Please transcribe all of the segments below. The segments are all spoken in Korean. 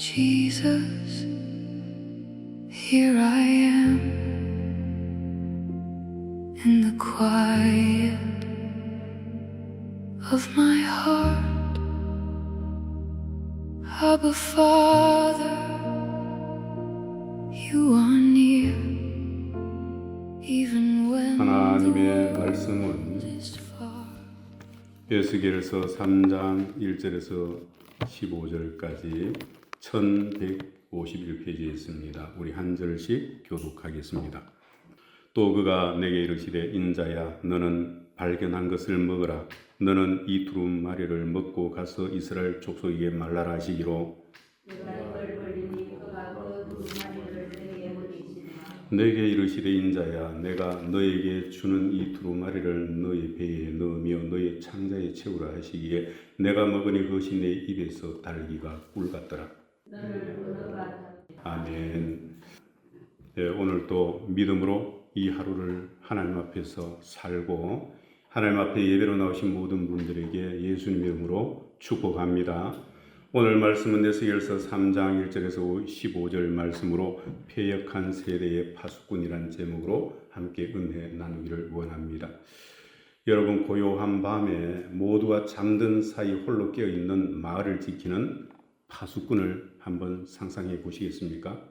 Jesus, here I am in the quiet of my heart. Abba Father, you are near, even when 하나님의 말씀은 is far. 에스겔서 3장 1절에서 15절까지 1151페이지에 있습니다. 우리 한 절씩 교독하겠습니다. 또 그가 내게 이르시되 인자야 너는 발견한 것을 먹으라. 너는 이 두루마리를 먹고 가서 이스라엘 족속에게 말하라 하시기로 내게 이르시되 인자야 내가 너에게 주는 이 두루마리를 너의 배에 넣으며 너의 창자에 채우라 하시기에 내가 먹으니 그것이 내 입에서 달기가 꿀 같더라. 아멘. 네, 오늘 또 믿음으로 이 하루를 하나님 앞에서 살고 하나님 앞에 예배로 나오신 모든 분들에게 예수님 이름으로 축복합니다. 오늘 말씀은 에스겔서 3장 1절에서 15절 말씀으로 패역한 세대의 파수꾼이라는 제목으로 함께 은혜 나누기를 원합니다. 여러분, 고요한 밤에 모두가 잠든 사이 홀로 깨어있는 마을을 지키는 파수꾼을 한번 상상해 보시겠습니까?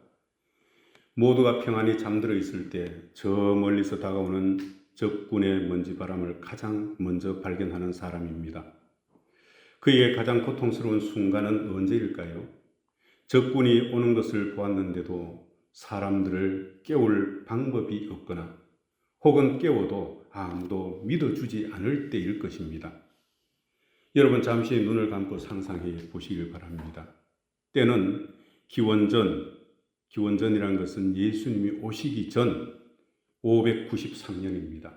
모두가 평안히 잠들어 있을 때 저 멀리서 다가오는 적군의 먼지바람을 가장 먼저 발견하는 사람입니다. 그에게 가장 고통스러운 순간은 언제일까요? 적군이 오는 것을 보았는데도 사람들을 깨울 방법이 없거나 혹은 깨워도 아무도 믿어주지 않을 때일 것입니다. 여러분 잠시 눈을 감고 상상해 보시길 바랍니다. 때는 기원전이라는 것은 예수님이 오시기 전 593년입니다.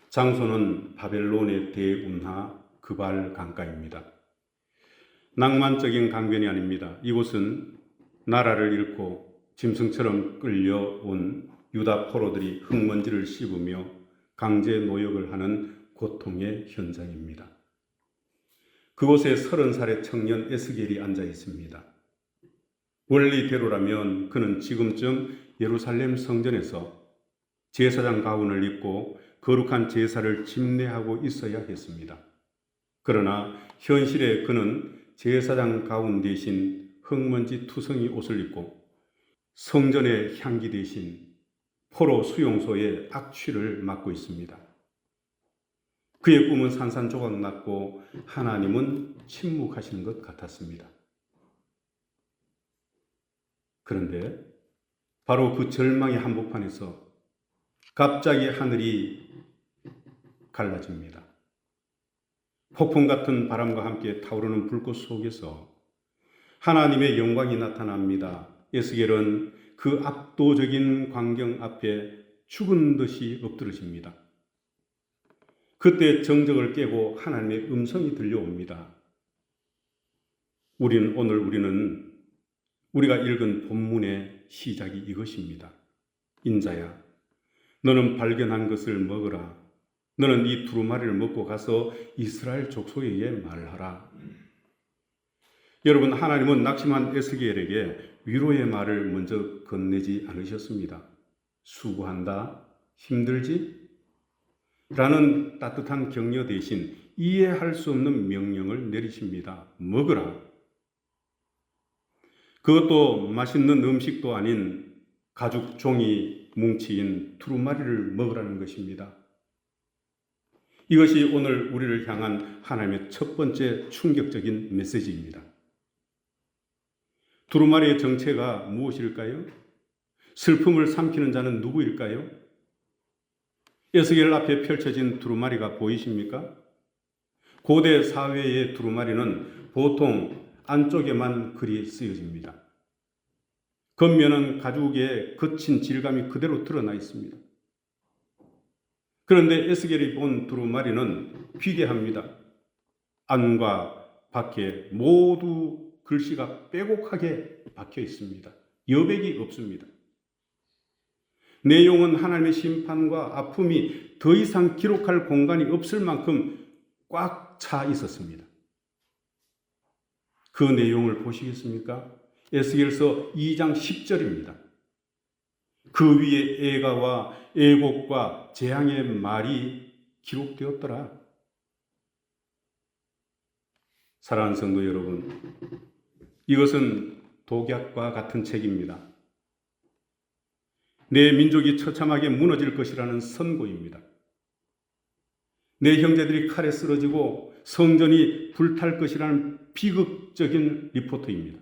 장소는 바벨론의 대운하 그발 강가입니다. 낭만적인 강변이 아닙니다. 이곳은 나라를 잃고 짐승처럼 끌려온 유다 포로들이 흙먼지를 씹으며 강제 노역을 하는 고통의 현장입니다. 그곳에 30살의 청년 에스겔이 앉아 있습니다. 원리대로라면 그는 지금쯤 예루살렘 성전에서 제사장 가운을 입고 거룩한 제사를 집례하고 있어야 했습니다. 그러나 현실에 그는 제사장 가운 대신 흙먼지 투성이 옷을 입고 성전의 향기 대신 포로 수용소의 악취를 맡고 있습니다. 그의 꿈은 산산조각 났고 하나님은 침묵하시는 것 같았습니다. 그런데 바로 그 절망의 한복판에서 갑자기 하늘이 갈라집니다. 폭풍 같은 바람과 함께 타오르는 불꽃 속에서 하나님의 영광이 나타납니다. 에스겔은 그 압도적인 광경 앞에 죽은 듯이 엎드러집니다. 그때 정적을 깨고 하나님의 음성이 들려옵니다. 우리는 우리가 읽은 본문의 시작이 이것입니다. 인자야, 너는 발견한 것을 먹으라. 너는 이 두루마리를 먹고 가서 이스라엘 족속에게 말하라. 여러분, 하나님은 낙심한 에스겔에게 위로의 말을 먼저 건네지 않으셨습니다. 수고한다, 힘들지? 라는 따뜻한 격려 대신 이해할 수 없는 명령을 내리십니다. 먹으라. 그것도 맛있는 음식도 아닌 가죽 종이 뭉치인 두루마리를 먹으라는 것입니다. 이것이 오늘 우리를 향한 하나님의 첫 번째 충격적인 메시지입니다. 두루마리의 정체가 무엇일까요? 슬픔을 삼키는 자는 누구일까요? 에스겔 앞에 펼쳐진 두루마리가 보이십니까? 고대 사회의 두루마리는 보통 안쪽에만 글이 쓰여집니다. 겉면은 가죽의 거친 질감이 그대로 드러나 있습니다. 그런데 에스겔이 본 두루마리는 비대합니다. 안과 밖에 모두 글씨가 빼곡하게 박혀 있습니다. 여백이 없습니다. 내용은 하나님의 심판과 아픔이 더 이상 기록할 공간이 없을 만큼 꽉 차 있었습니다. 그 내용을 보시겠습니까? 에스겔서 2장 10절입니다. 그 위에 애가와 애곡과 재앙의 말이 기록되었더라. 사랑하는 성도 여러분, 이것은 독약과 같은 책입니다. 내 민족이 처참하게 무너질 것이라는 선고입니다. 내 형제들이 칼에 쓰러지고 성전이 불탈 것이라는 비극적인 리포트입니다.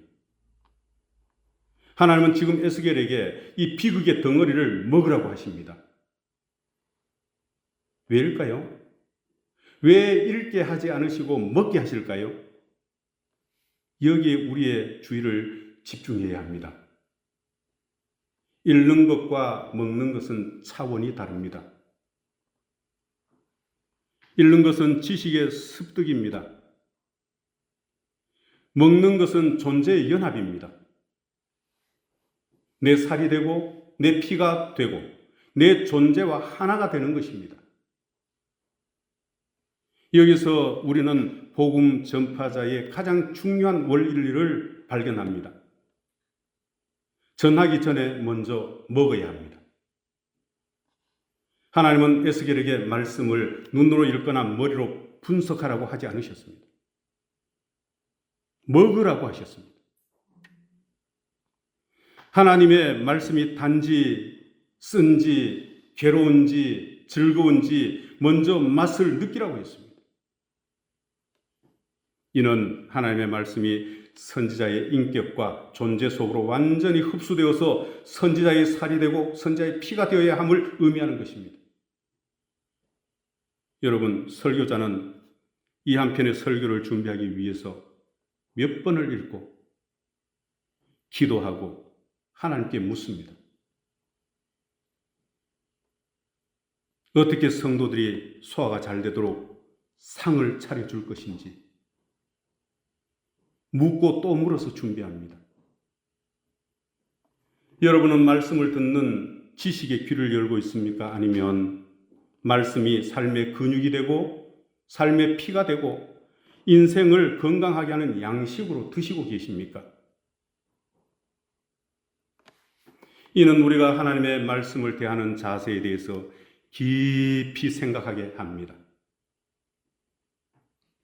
하나님은 지금 에스겔에게 이 비극의 덩어리를 먹으라고 하십니다. 왜일까요? 왜 읽게 하지 않으시고 먹게 하실까요? 여기에 우리의 주의를 집중해야 합니다. 읽는 것과 먹는 것은 차원이 다릅니다. 읽는 것은 지식의 습득입니다. 먹는 것은 존재의 연합입니다. 내 살이 되고 내 피가 되고 내 존재와 하나가 되는 것입니다. 여기서 우리는 복음 전파자의 가장 중요한 원리를 발견합니다. 전하기 전에 먼저 먹어야 합니다. 하나님은 에스겔에게 말씀을 눈으로 읽거나 머리로 분석하라고 하지 않으셨습니다. 먹으라고 하셨습니다. 하나님의 말씀이 단지 쓴지 괴로운지 즐거운지 먼저 맛을 느끼라고 했습니다. 이는 하나님의 말씀이 선지자의 인격과 존재 속으로 완전히 흡수되어서 선지자의 살이 되고 선지자의 피가 되어야 함을 의미하는 것입니다. 여러분, 설교자는 이 한 편의 설교를 준비하기 위해서 몇 번을 읽고 기도하고 하나님께 묻습니다. 어떻게 성도들이 소화가 잘 되도록 상을 차려줄 것인지 묻고 또 물어서 준비합니다. 여러분은 말씀을 듣는 지식의 귀를 열고 있습니까? 아니면 말씀이 삶의 근육이 되고 삶의 피가 되고 인생을 건강하게 하는 양식으로 드시고 계십니까? 이는 우리가 하나님의 말씀을 대하는 자세에 대해서 깊이 생각하게 합니다.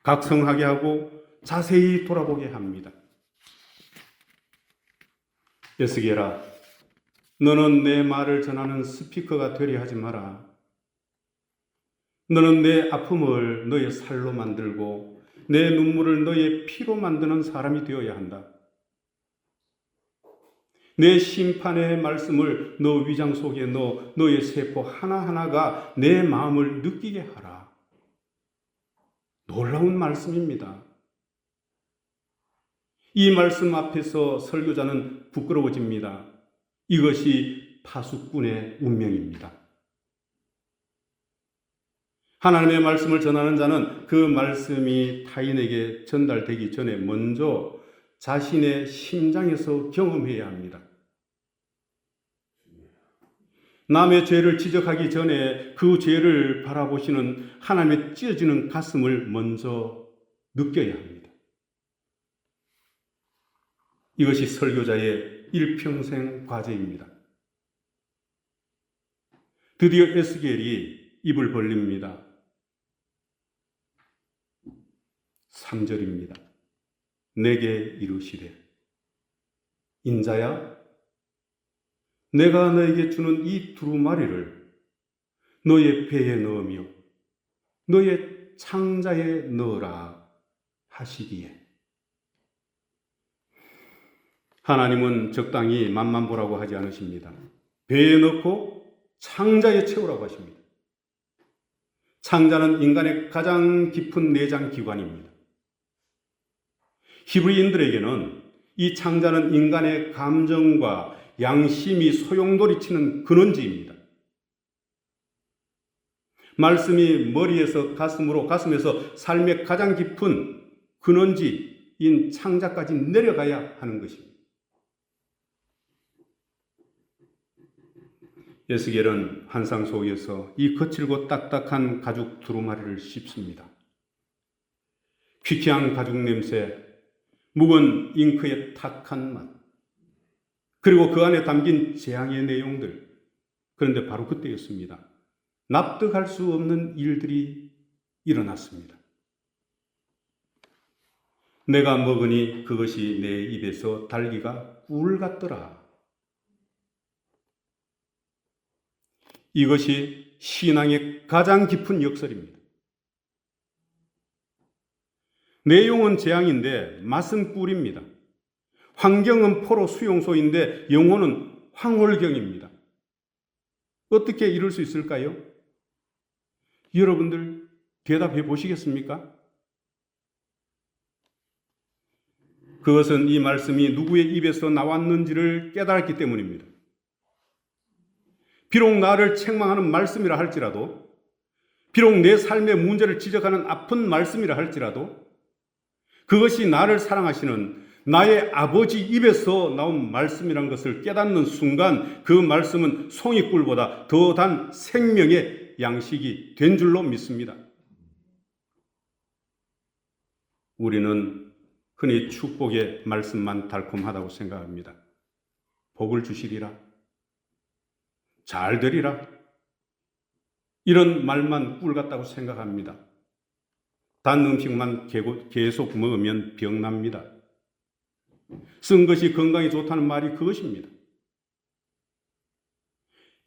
각성하게 하고 자세히 돌아보게 합니다. 에스겔아, 너는 내 말을 전하는 스피커가 되려 하지 마라. 너는 내 아픔을 너의 살로 만들고 내 눈물을 너의 피로 만드는 사람이 되어야 한다. 내 심판의 말씀을 너 위장 속에 넣어 너의 세포 하나하나가 내 마음을 느끼게 하라. 놀라운 말씀입니다. 이 말씀 앞에서 설교자는 부끄러워집니다. 이것이 파수꾼의 운명입니다. 하나님의 말씀을 전하는 자는 그 말씀이 타인에게 전달되기 전에 먼저 자신의 심장에서 경험해야 합니다. 남의 죄를 지적하기 전에 그 죄를 바라보시는 하나님의 찢어지는 가슴을 먼저 느껴야 합니다. 이것이 설교자의 일평생 과제입니다. 드디어 에스겔이 입을 벌립니다. 3절입니다. 내게 이르시되 인자야, 내가 너에게 주는 이 두루마리를 너의 배에 넣으며 너의 창자에 넣으라 하시기에. 하나님은 적당히 맛만 보라고 하지 않으십니다. 배에 넣고 창자에 채우라고 하십니다. 창자는 인간의 가장 깊은 내장 기관입니다. 히브리인들에게는 이 창자는 인간의 감정과 양심이 소용돌이치는 근원지입니다. 말씀이 머리에서 가슴으로, 가슴에서 삶의 가장 깊은 근원지인 창자까지 내려가야 하는 것입니다. 에스겔은 환상 속에서 이 거칠고 딱딱한 가죽 두루마리를 씹습니다. 퀴퀴한 가죽 냄새, 묵은 잉크의 탁한 맛, 그리고 그 안에 담긴 재앙의 내용들. 그런데 바로 그때였습니다. 납득할 수 없는 일들이 일어났습니다. 내가 먹으니 그것이 내 입에서 달기가 꿀 같더라. 이것이 신앙의 가장 깊은 역설입니다. 내용은 재앙인데 맛은 꿀입니다. 환경은 포로 수용소인데 영혼은 황홀경입니다. 어떻게 이럴 수 있을까요? 여러분들 대답해 보시겠습니까? 그것은 이 말씀이 누구의 입에서 나왔는지를 깨달았기 때문입니다. 비록 나를 책망하는 말씀이라 할지라도, 비록 내 삶의 문제를 지적하는 아픈 말씀이라 할지라도, 그것이 나를 사랑하시는 나의 아버지 입에서 나온 말씀이란 것을 깨닫는 순간 그 말씀은 송이꿀보다 더 단 생명의 양식이 된 줄로 믿습니다. 우리는 흔히 축복의 말씀만 달콤하다고 생각합니다. 복을 주시리라, 잘 되리라, 이런 말만 꿀 같다고 생각합니다. 단 음식만 계속 먹으면 병납니다. 쓴 것이 건강에 좋다는 말이 그것입니다.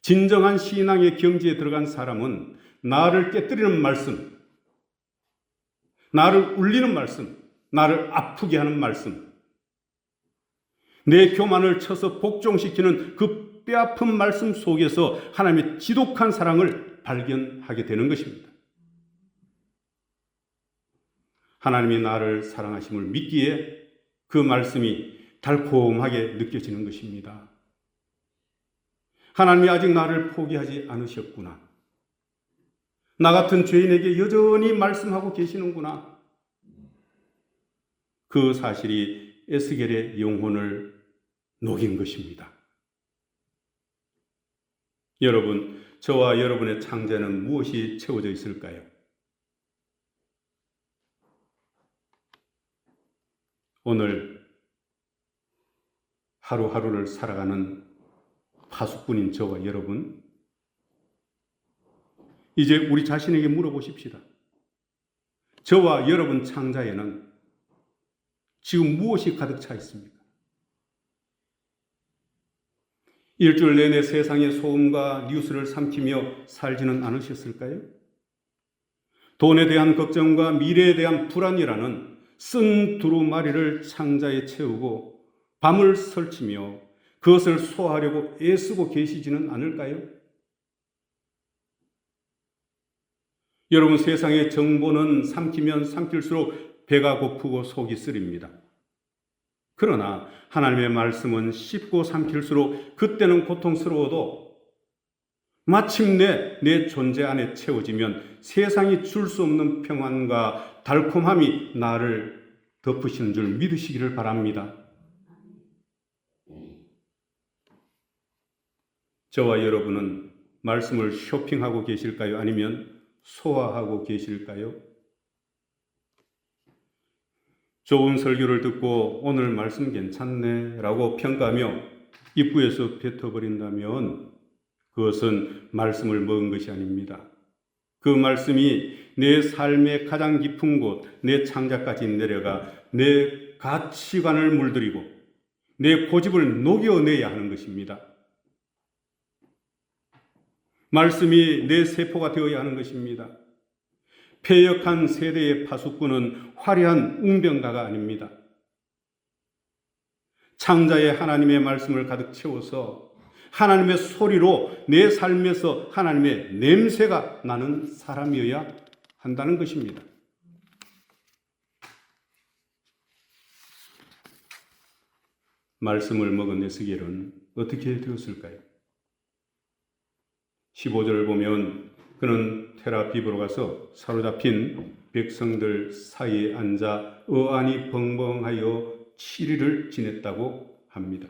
진정한 신앙의 경지에 들어간 사람은 나를 깨뜨리는 말씀, 나를 울리는 말씀, 나를 아프게 하는 말씀, 내 교만을 쳐서 복종시키는 그 뼈아픈 말씀 속에서 하나님의 지독한 사랑을 발견하게 되는 것입니다. 하나님이 나를 사랑하심을 믿기에 그 말씀이 달콤하게 느껴지는 것입니다. 하나님이 아직 나를 포기하지 않으셨구나. 나 같은 죄인에게 여전히 말씀하고 계시는구나. 그 사실이 에스겔의 영혼을 녹인 것입니다. 여러분, 저와 여러분의 창자는 무엇이 채워져 있을까요? 오늘 하루하루를 살아가는 파수꾼인 저와 여러분, 이제 우리 자신에게 물어보십시다. 저와 여러분 창자에는 지금 무엇이 가득 차 있습니까? 일주일 내내 세상의 소음과 뉴스를 삼키며 살지는 않으셨을까요? 돈에 대한 걱정과 미래에 대한 불안이라는 쓴 두루마리를 창자에 채우고 밤을 설치며 그것을 소화하려고 애쓰고 계시지는 않을까요? 여러분, 세상의 정보는 삼키면 삼킬수록 배가 고프고 속이 쓰립니다. 그러나 하나님의 말씀은 씹고 삼킬수록 그때는 고통스러워도 마침내 내 존재 안에 채워지면 세상이 줄 수 없는 평안과 달콤함이 나를 덮으시는 줄 믿으시기를 바랍니다. 저와 여러분은 말씀을 쇼핑하고 계실까요? 아니면 소화하고 계실까요? 좋은 설교를 듣고 오늘 말씀 괜찮네 라고 평가하며 입구에서 뱉어버린다면 그것은 말씀을 먹은 것이 아닙니다. 그 말씀이 내 삶의 가장 깊은 곳, 내 창자까지 내려가 내 가치관을 물들이고 내 고집을 녹여내야 하는 것입니다. 말씀이 내 세포가 되어야 하는 것입니다. 패역한 세대의 파수꾼은 화려한 웅변가가 아닙니다. 창자에 하나님의 말씀을 가득 채워서 하나님의 소리로 내 삶에서 하나님의 냄새가 나는 사람이어야 한다는 것입니다. 말씀을 먹은 에스겔은 어떻게 되었을까요? 15절을 보면 그는 테라비브로 가서 사로잡힌 백성들 사이에 앉아 어안이 벙벙하여 7일을 지냈다고 합니다.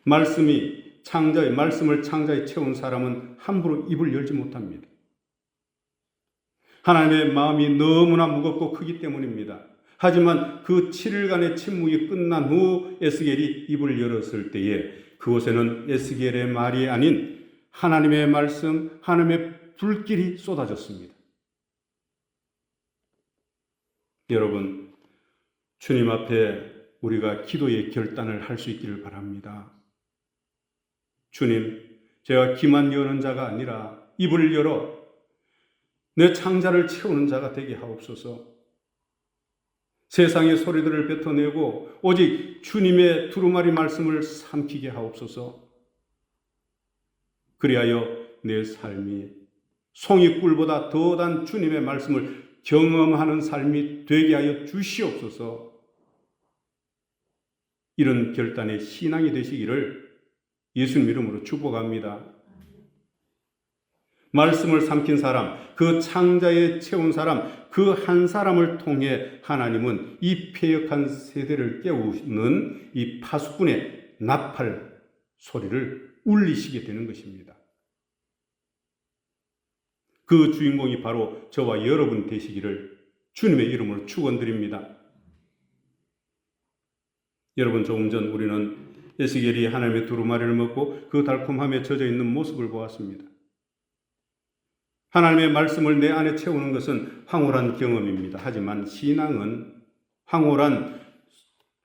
말씀을 창자에 채운 사람은 함부로 입을 열지 못합니다. 하나님의 마음이 너무나 무겁고 크기 때문입니다. 하지만 그 7일간의 침묵이 끝난 후 에스겔이 입을 열었을 때에 그곳에는 에스겔의 말이 아닌 하나님의 말씀, 하나님의 불길이 쏟아졌습니다. 여러분, 주님 앞에 우리가 기도의 결단을 할 수 있기를 바랍니다. 주님, 제가 귀만 여는 자가 아니라 입을 열어 내 창자를 채우는 자가 되게 하옵소서. 세상의 소리들을 뱉어내고 오직 주님의 두루마리 말씀을 삼키게 하옵소서. 그리하여 내 삶이 송이꿀보다 더한 주님의 말씀을 경험하는 삶이 되게 하여 주시옵소서. 이런 결단의 신앙이 되시기를 예수님 이름으로 축복합니다. 말씀을 삼킨 사람, 그 창자에 채운 사람, 그 한 사람을 통해 하나님은 이 패역한 세대를 깨우는 이 파수꾼의 나팔 소리를 울리시게 되는 것입니다. 그 주인공이 바로 저와 여러분 되시기를 주님의 이름으로 축원드립니다. 여러분, 조금 전 우리는 에스겔이 하나님의 두루마리를 먹고 그 달콤함에 젖어 있는 모습을 보았습니다. 하나님의 말씀을 내 안에 채우는 것은 황홀한 경험입니다. 하지만 신앙은 황홀한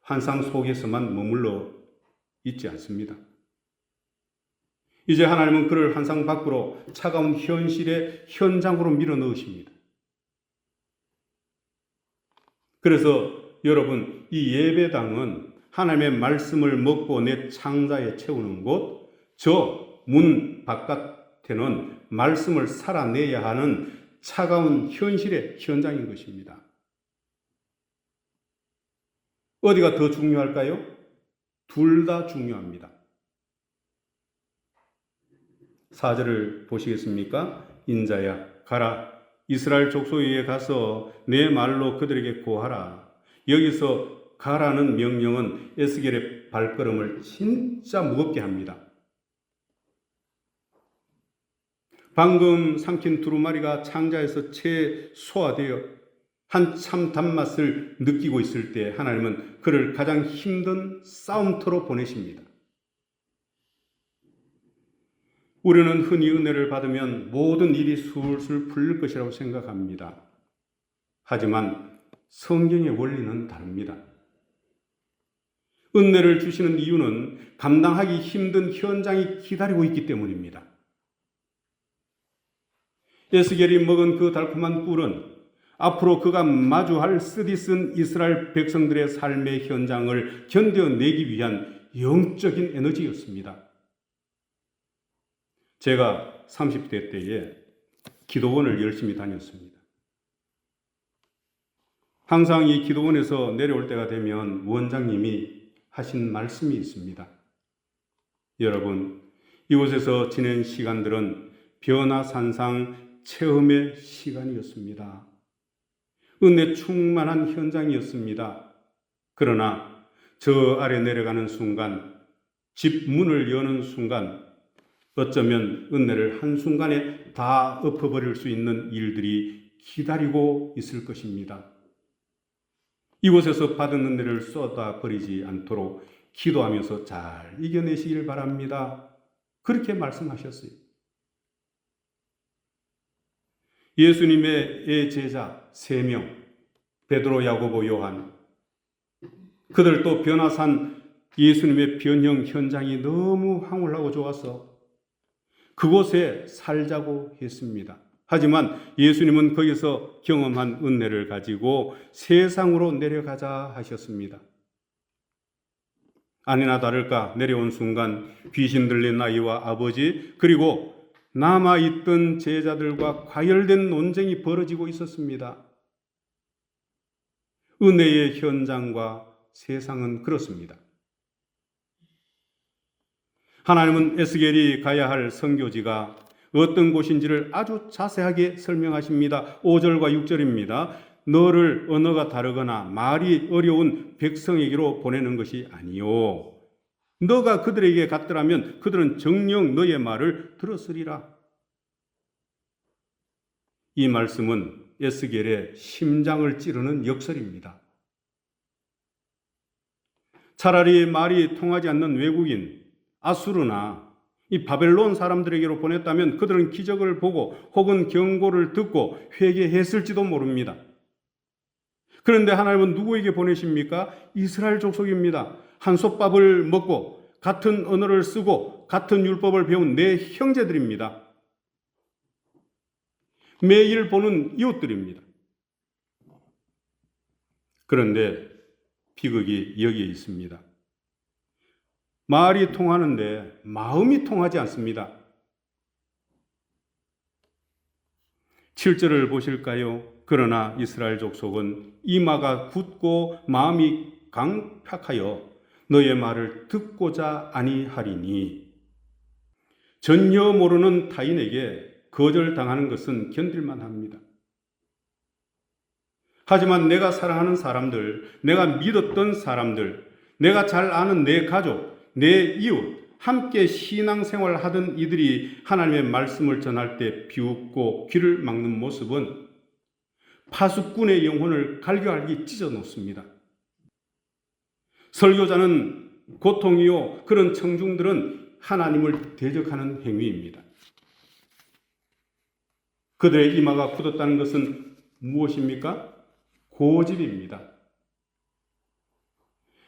환상 속에서만 머물러 있지 않습니다. 이제 하나님은 그를 환상 밖으로 차가운 현실의 현장으로 밀어 넣으십니다. 그래서 여러분, 이 예배당은 하나님의 말씀을 먹고 내 창자에 채우는 곳, 저 문 바깥에는 말씀을 살아내야 하는 차가운 현실의 현장인 것입니다. 어디가 더 중요할까요? 둘 다 중요합니다. 4절을 보시겠습니까? 인자야, 가라. 이스라엘 족속에게 가서 내 말로 그들에게 고하라. 여기서 가라는 명령은 에스겔의 발걸음을 진짜 무겁게 합니다. 방금 삼킨 두루마리가 창자에서 채 소화되어 한참 단맛을 느끼고 있을 때 하나님은 그를 가장 힘든 싸움터로 보내십니다. 우리는 흔히 은혜를 받으면 모든 일이 술술 풀릴 것이라고 생각합니다. 하지만 성경의 원리는 다릅니다. 은혜를 주시는 이유는 감당하기 힘든 현장이 기다리고 있기 때문입니다. 에스겔이 먹은 그 달콤한 꿀은 앞으로 그가 마주할 쓰디쓴 이스라엘 백성들의 삶의 현장을 견뎌내기 위한 영적인 에너지였습니다. 제가 30대 때에 기도원을 열심히 다녔습니다. 항상 이 기도원에서 내려올 때가 되면 원장님이 하신 말씀이 있습니다. 여러분, 이곳에서 지낸 시간들은 변화산상 체험의 시간이었습니다. 은혜 충만한 현장이었습니다. 그러나 저 아래 내려가는 순간, 집 문을 여는 순간, 어쩌면 은혜를 한순간에 다 엎어버릴 수 있는 일들이 기다리고 있을 것입니다. 이곳에서 받은 은혜를 쏟아버리지 않도록 기도하면서 잘 이겨내시길 바랍니다. 그렇게 말씀하셨어요. 예수님의 제자 3명, 베드로, 야고보, 요한, 그들도 변화산 예수님의 변형 현장이 너무 황홀하고 좋아서 그곳에 살자고 했습니다. 하지만 예수님은 거기서 경험한 은혜를 가지고 세상으로 내려가자 하셨습니다. 아니나 다를까 내려온 순간 귀신 들린 아이와 아버지, 그리고 남아있던 제자들과 과열된 논쟁이 벌어지고 있었습니다. 은혜의 현장과 세상은 그렇습니다. 하나님은 에스겔이 가야 할 선교지가 어떤 곳인지를 아주 자세하게 설명하십니다. 5절과 6절입니다. 너를 언어가 다르거나 말이 어려운 백성에게로 보내는 것이 아니요, 너가 그들에게 갔더라면 그들은 정녕 너의 말을 들었으리라. 이 말씀은 에스겔의 심장을 찌르는 역설입니다. 차라리 말이 통하지 않는 외국인, 아수르나 이 바벨론 사람들에게로 보냈다면 그들은 기적을 보고 혹은 경고를 듣고 회개했을지도 모릅니다. 그런데 하나님은 누구에게 보내십니까? 이스라엘 족속입니다. 한솥밥을 먹고 같은 언어를 쓰고 같은 율법을 배운 내 형제들입니다. 매일 보는 이웃들입니다. 그런데 비극이 여기에 있습니다. 말이 통하는데 마음이 통하지 않습니다. 7절을 보실까요? 그러나 이스라엘 족속은 이마가 굳고 마음이 강팍하여 너의 말을 듣고자 아니하리니. 전혀 모르는 타인에게 거절당하는 것은 견딜만 합니다. 하지만 내가 사랑하는 사람들, 내가 믿었던 사람들, 내가 잘 아는 내 가족, 내 이웃, 함께 신앙생활을 하던 이들이 하나님의 말씀을 전할 때 비웃고 귀를 막는 모습은 파수꾼의 영혼을 갈겨갈기 찢어 놓습니다. 설교자는 고통이요, 그런 청중들은 하나님을 대적하는 행위입니다. 그들의 이마가 굳었다는 것은 무엇입니까? 고집입니다.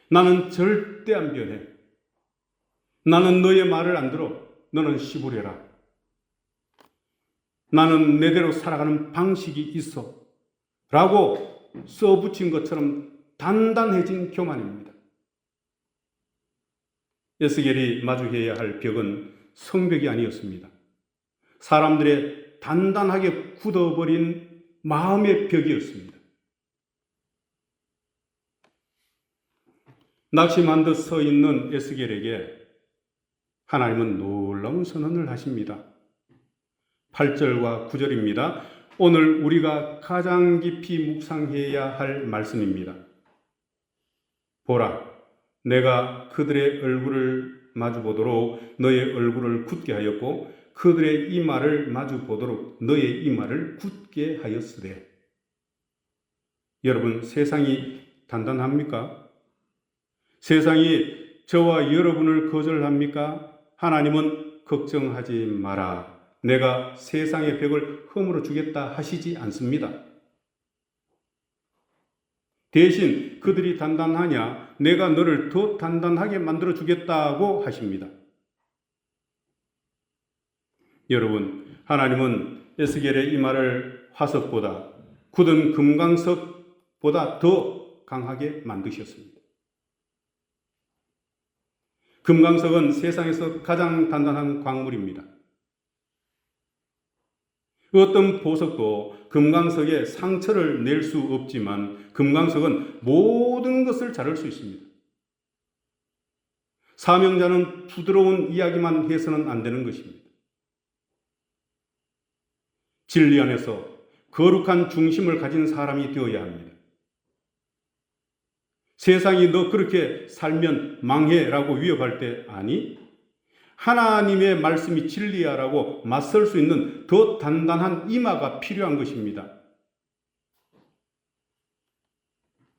나는 절대 안 변해. 나는 너의 말을 안 들어. 너는 시부려라. 나는 내대로 살아가는 방식이 있어. 라고 써붙인 것처럼 단단해진 교만입니다. 에스겔이 마주해야 할 벽은 성벽이 아니었습니다. 사람들의 단단하게 굳어버린 마음의 벽이었습니다. 낙심한 듯 서 있는 에스겔에게 하나님은 놀라운 선언을 하십니다. 8절과 9절입니다. 오늘 우리가 가장 깊이 묵상해야 할 말씀입니다. 보라, 내가 그들의 얼굴을 마주보도록 너의 얼굴을 굳게 하였고 그들의 이마를 마주보도록 너의 이마를 굳게 하였으되. 여러분, 세상이 단단합니까? 세상이 저와 여러분을 거절합니까? 하나님은 걱정하지 마라. 내가 세상의 벽을 허물어 주겠다 하시지 않습니다. 대신 그들이 단단하냐? 내가 너를 더 단단하게 만들어 주겠다고 하십니다. 여러분, 하나님은 에스겔의 이마를 화석보다 굳은 금강석보다 더 강하게 만드셨습니다. 금강석은 세상에서 가장 단단한 광물입니다. 어떤 보석도 금강석에 상처를 낼 수 없지만 금강석은 모든 것을 자를 수 있습니다. 사명자는 부드러운 이야기만 해서는 안 되는 것입니다. 진리 안에서 거룩한 중심을 가진 사람이 되어야 합니다. 세상이 너 그렇게 살면 망해라고 위협할 때 아니, 하나님의 말씀이 진리야라고 맞설 수 있는 더 단단한 이마가 필요한 것입니다.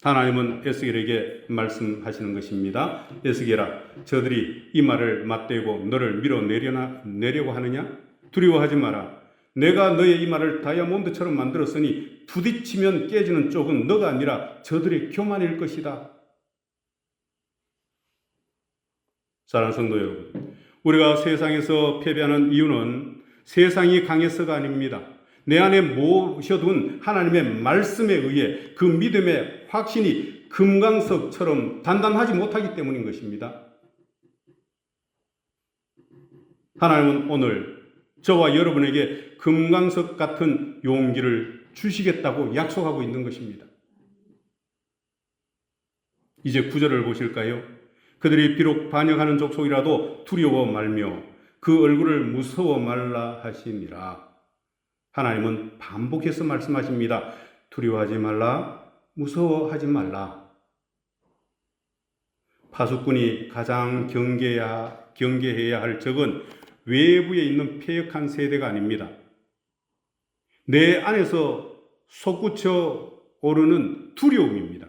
하나님은 에스겔에게 말씀하시는 것입니다. 에스겔아, 저들이 이마를 맞대고 너를 밀어내려고 하느냐? 두려워하지 마라. 내가 너의 이마를 다이아몬드처럼 만들었으니 부딪히면 깨지는 쪽은 너가 아니라 저들의 교만일 것이다. 사랑하는 성도 여러분, 우리가 세상에서 패배하는 이유는 세상이 강해서가 아닙니다. 내 안에 모셔둔 하나님의 말씀에 의해 그 믿음의 확신이 금강석처럼 단단하지 못하기 때문인 것입니다. 하나님은 오늘 저와 여러분에게 금강석 같은 용기를 주시겠다고 약속하고 있는 것입니다. 이제 9절을 보실까요? 그들이 비록 반역하는 족속이라도 두려워 말며 그 얼굴을 무서워 말라 하시니라. 하나님은 반복해서 말씀하십니다. 두려워하지 말라, 무서워하지 말라. 파수꾼이 가장 경계해야 할 적은 외부에 있는 패역한 세대가 아닙니다. 내 안에서 솟구쳐 오르는 두려움입니다.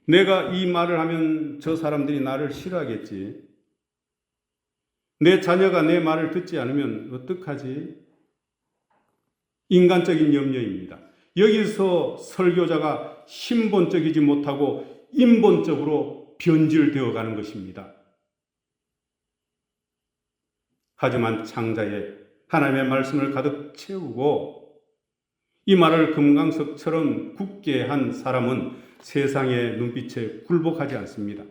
내가 이 말을 하면 저 사람들이 나를 싫어하겠지. 내 자녀가 내 말을 듣지 않으면 어떡하지? 인간적인 염려입니다. 여기서 설교자가 신본적이지 못하고 인본적으로 변질되어 가는 것입니다. 하지만 창자에 하나님의 말씀을 가득 채우고 이 말을 금강석처럼 굳게 한 사람은 세상의 눈빛에 굴복하지 않습니다.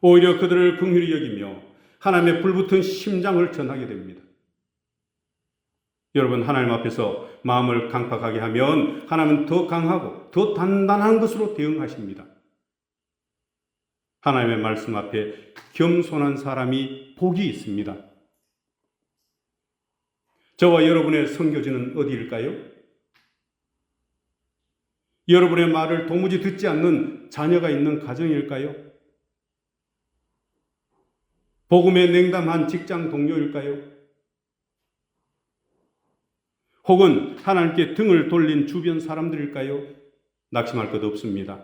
오히려 그들을 긍휼히 여기며 하나님의 불붙은 심장을 전하게 됩니다. 여러분, 하나님 앞에서 마음을 강팍하게 하면 하나님은 더 강하고 더 단단한 것으로 대응하십니다. 하나님의 말씀 앞에 겸손한 사람이 복이 있습니다. 저와 여러분의 선교지는 어디일까요? 여러분의 말을 도무지 듣지 않는 자녀가 있는 가정일까요? 복음에 냉담한 직장 동료일까요? 혹은 하나님께 등을 돌린 주변 사람들일까요? 낙심할 것 없습니다.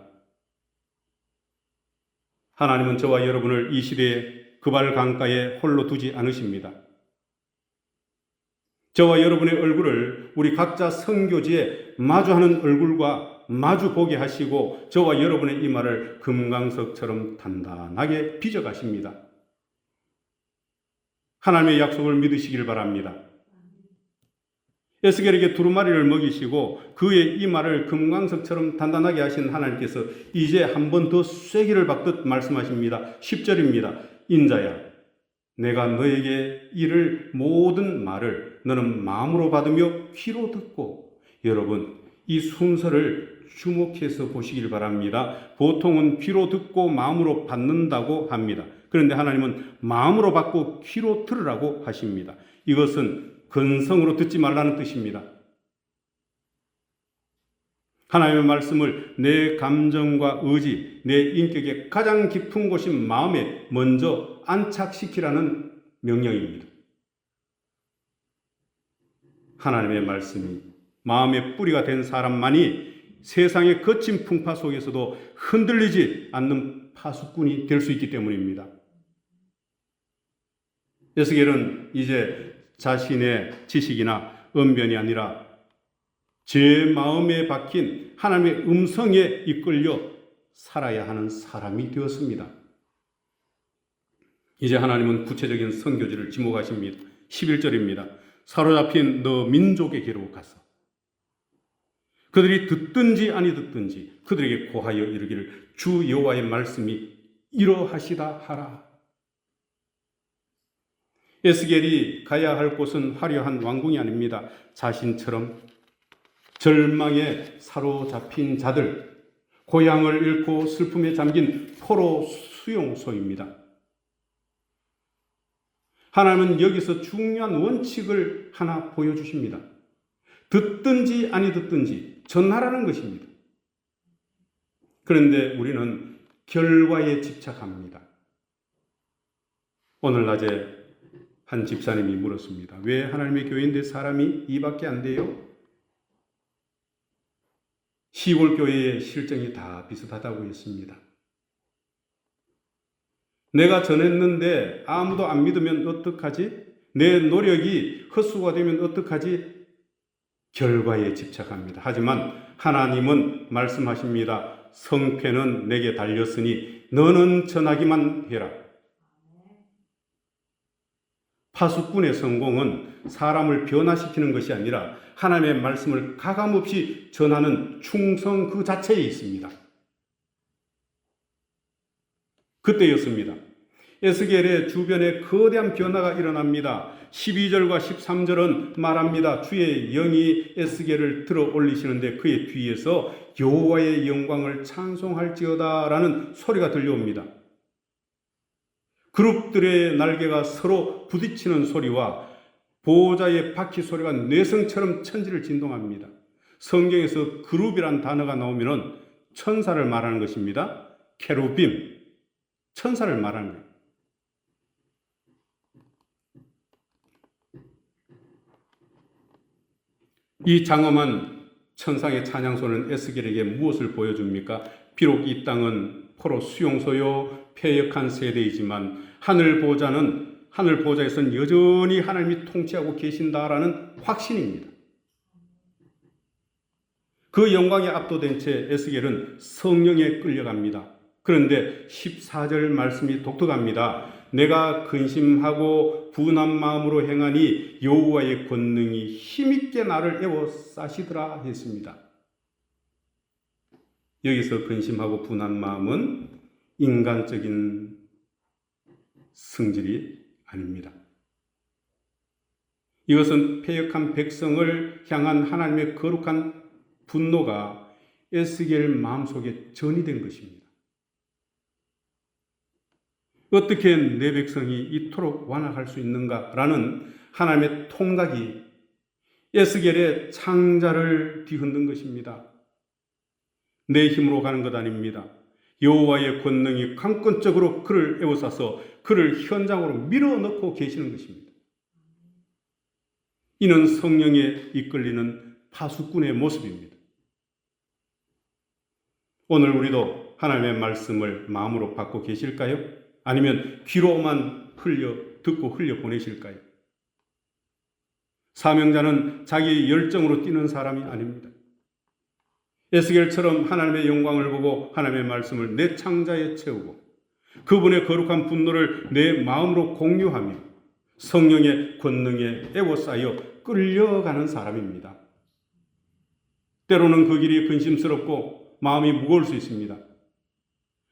하나님은 저와 여러분을 이 시대의 그발 강가에 홀로 두지 않으십니다. 저와 여러분의 얼굴을 우리 각자 선교지에 마주하는 얼굴과 마주보게 하시고 저와 여러분의 이 말을 금강석처럼 단단하게 빚어가십니다. 하나님의 약속을 믿으시길 바랍니다. 에스겔에게 두루마리를 먹이시고 그의 이 말을 금강석처럼 단단하게 하신 하나님께서 이제 한 번 더 쐐기를 박듯 말씀하십니다. 10절입니다. 인자야, 내가 너에게 이를 모든 말을 너는 마음으로 받으며 귀로 듣고. 여러분, 이 순서를 주목해서 보시길 바랍니다. 보통은 귀로 듣고 마음으로 받는다고 합니다. 그런데 하나님은 마음으로 받고 귀로 들으라고 하십니다. 이것은 근성으로 듣지 말라는 뜻입니다. 하나님의 말씀을 내 감정과 의지, 내 인격의 가장 깊은 곳인 마음에 먼저 안착시키라는 명령입니다. 하나님의 말씀이 마음의 뿌리가 된 사람만이 세상의 거친 풍파 속에서도 흔들리지 않는 파수꾼이 될 수 있기 때문입니다. 에스겔은 이제 자신의 지식이나 언변이 아니라 제 마음에 박힌 하나님의 음성에 이끌려 살아야 하는 사람이 되었습니다. 이제 하나님은 구체적인 선교지를 지목하십니다. 11절입니다. 사로잡힌 너 민족에게로 가서 그들이 듣든지 아니 듣든지 그들에게 고하여 이르기를 주 여호와의 말씀이 이러하시다 하라. 에스겔이 가야 할 곳은 화려한 왕궁이 아닙니다. 자신처럼 절망에 사로잡힌 자들, 고향을 잃고 슬픔에 잠긴 포로 수용소입니다. 하나님은 여기서 중요한 원칙을 하나 보여주십니다. 듣든지 아니 듣든지 전하라는 것입니다. 그런데 우리는 결과에 집착합니다. 오늘 낮에 한 집사님이 물었습니다. 왜 하나님의 교회인데 사람이 이밖에 안 돼요? 시골 교회의 실정이 다 비슷하다고 했습니다. 내가 전했는데 아무도 안 믿으면 어떡하지? 내 노력이 헛수가 되면 어떡하지? 결과에 집착합니다. 하지만 하나님은 말씀하십니다. 성패는 내게 달렸으니 너는 전하기만 해라. 파수꾼의 성공은 사람을 변화시키는 것이 아니라 하나님의 말씀을 가감없이 전하는 충성 그 자체에 있습니다. 그때였습니다. 에스겔의 주변에 거대한 변화가 일어납니다. 12절과 13절은 말합니다. 주의 영이 에스겔을 들어 올리시는데 그의 뒤에서 여호와의 영광을 찬송할지어다 라는 소리가 들려옵니다. 그룹들의 날개가 서로 부딪히는 소리와 보호자의 바퀴 소리가 뇌성처럼 천지를 진동합니다. 성경에서 그룹이란 단어가 나오면 천사를 말하는 것입니다. 케루빔, 천사를 말하는 거예요. 이 장엄한 천상의 찬양소는 에스겔에게 무엇을 보여줍니까? 비록 이 땅은 포로 수용소요 패역한 세대이지만 하늘 보좌에서는 여전히 하나님이 통치하고 계신다라는 확신입니다. 그 영광에 압도된 채 에스겔은 성령에 끌려갑니다. 그런데 14절 말씀이 독특합니다. 내가 근심하고 분한 마음으로 행하니 여호와의 권능이 힘있게 나를 에워싸시더라 했습니다. 여기서 근심하고 분한 마음은 인간적인 성질이 아닙니다. 이것은 패역한 백성을 향한 하나님의 거룩한 분노가 에스겔 마음속에 전이된 것입니다. 어떻게 내 백성이 이토록 완악할 수 있는가라는 하나님의 통각이 에스겔의 창자를 뒤흔든 것입니다. 내 힘으로 가는 것 아닙니다. 여호와의 권능이 강권적으로 그를 에워싸서 그를 현장으로 밀어넣고 계시는 것입니다. 이는 성령에 이끌리는 파수꾼의 모습입니다. 오늘 우리도 하나님의 말씀을 마음으로 받고 계실까요? 아니면 귀로만 듣고 흘려 보내실까요? 사명자는 자기 열정으로 뛰는 사람이 아닙니다. 에스겔처럼 하나님의 영광을 보고 하나님의 말씀을 내 창자에 채우고 그분의 거룩한 분노를 내 마음으로 공유하며 성령의 권능에 에워싸여 끌려가는 사람입니다. 때로는 그 길이 근심스럽고 마음이 무거울 수 있습니다.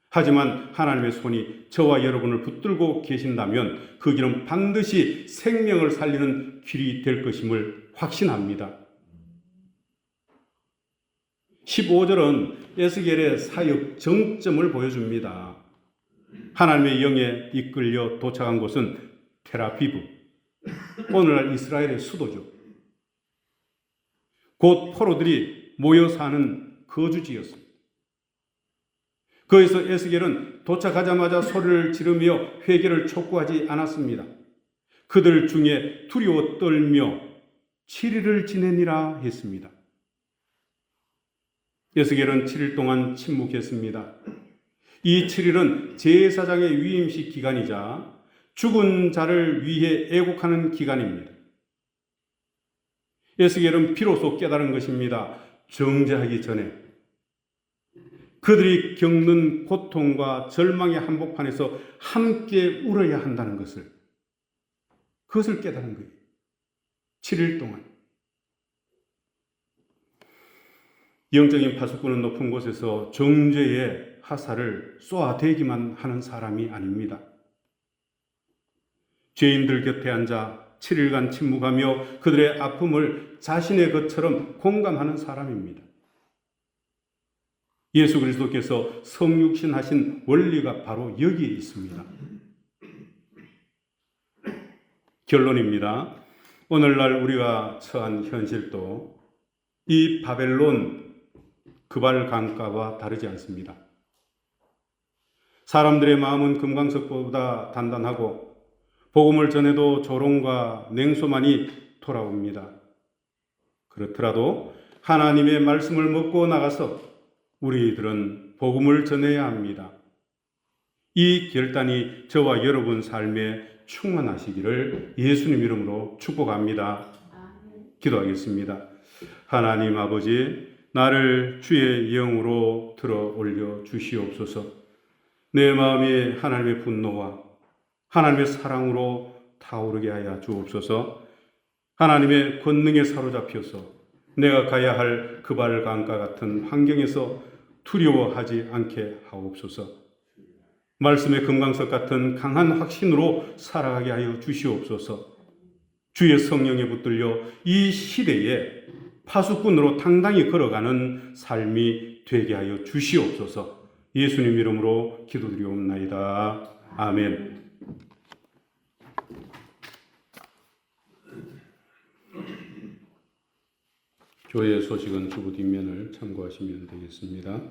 하지만 하나님의 손이 저와 여러분을 붙들고 계신다면 그 길은 반드시 생명을 살리는 길이 될 것임을 확신합니다. 15절은 에스겔의 사역 정점을 보여줍니다. 하나님의 영에 이끌려 도착한 곳은 텔아비브, 오늘날 이스라엘의 수도죠. 곧 포로들이 모여 사는 거주지였습니다. 거기서 에스겔은 도착하자마자 소리를 지르며 회개를 촉구하지 않았습니다. 그들 중에 두려워 떨며 7일을 지내니라 했습니다. 에스겔은 7일 동안 침묵했습니다. 이 7일은 제사장의 위임식 기간이자 죽은 자를 위해 애곡하는 기간입니다. 에스겔은 비로소 깨달은 것입니다. 정죄하기 전에 그들이 겪는 고통과 절망의 한복판에서 함께 울어야 한다는 그것을 깨달은 거예요. 7일 동안. 영적인 파수꾼은 높은 곳에서 정죄의 화살을 쏘아대기만 하는 사람이 아닙니다. 죄인들 곁에 앉아 7일간 침묵하며 그들의 아픔을 자신의 것처럼 공감하는 사람입니다. 예수 그리스도께서 성육신 하신 원리가 바로 여기에 있습니다. 결론입니다. 오늘날 우리가 처한 현실도 이 바벨론 그발 강가와 다르지 않습니다. 사람들의 마음은 금강석보다 단단하고 복음을 전해도 조롱과 냉소만이 돌아옵니다. 그렇더라도 하나님의 말씀을 먹고 나가서 우리들은 복음을 전해야 합니다. 이 결단이 저와 여러분 삶에 충만하시기를 예수님 이름으로 축복합니다. 기도하겠습니다. 하나님 아버지, 나를 주의 영으로 들어 올려 주시옵소서. 내 마음이 하나님의 분노와 하나님의 사랑으로 타오르게 하여 주옵소서. 하나님의 권능에 사로잡혀서 내가 가야 할 그발 강가 같은 환경에서 두려워하지 않게 하옵소서. 말씀의 금강석 같은 강한 확신으로 살아가게 하여 주시옵소서. 주의 성령에 붙들려 이 시대에 파수꾼으로 당당히 걸어가는 삶이 되게 하여 주시옵소서. 예수님 이름으로 기도드리옵나이다. 아멘. 교회의 소식은 주부 뒷면을 참고하시면 되겠습니다.